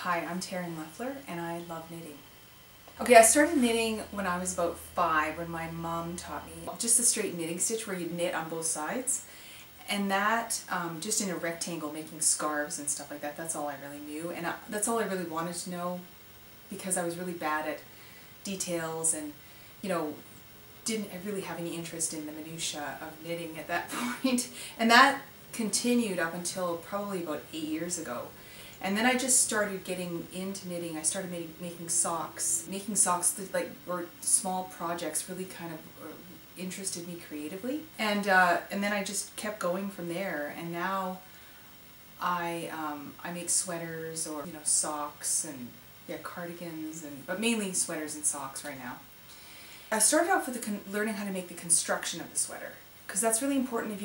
Hi, I'm Taryn Leffler and I love knitting. Okay, I started knitting when I was about 5 when my mom taught me just a straight knitting stitch where you knit on both sides. And that, just in a rectangle, making scarves and stuff like that, that's all I really knew. And that's all I really wanted to know because I was really bad at details and, didn't really have any interest in the minutiae of knitting at that point. And that continued up until probably about 8 years ago. And then I just started getting into knitting. I started making socks. Making socks that, or small projects really kind of interested me creatively. And then I just kept going from there. And now I make sweaters or socks and cardigans, but mainly sweaters and socks right now. I started off with learning how to make the construction of the sweater, because that's really important. If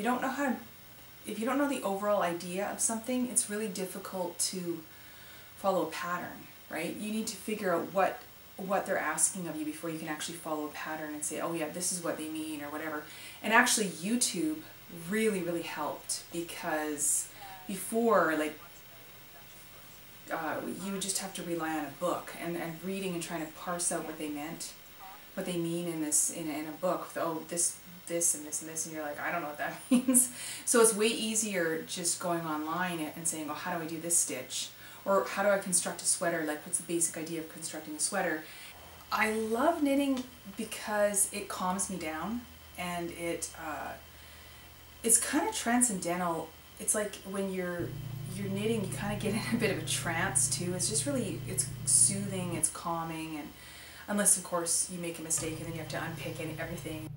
you don't know the overall idea of something, it's really difficult to follow a pattern, right? You need to figure out what they're asking of you before you can actually follow a pattern and say, oh yeah, this is what they mean or whatever. And actually YouTube really, really helped, because before, you would just have to rely on a book and reading and trying to parse out what they meant, what they mean in a book. Oh, this and this and this, and you're like, I don't know what that means. So it's way easier just going online and saying, oh, how do I do this stitch? Or how do I construct a sweater? What's the basic idea of constructing a sweater? I love knitting because it calms me down, and it's kind of transcendental. It's like when you're knitting, you kind of get in a bit of a trance too. It's just really, it's soothing, it's calming, and unless of course you make a mistake and then you have to unpick everything.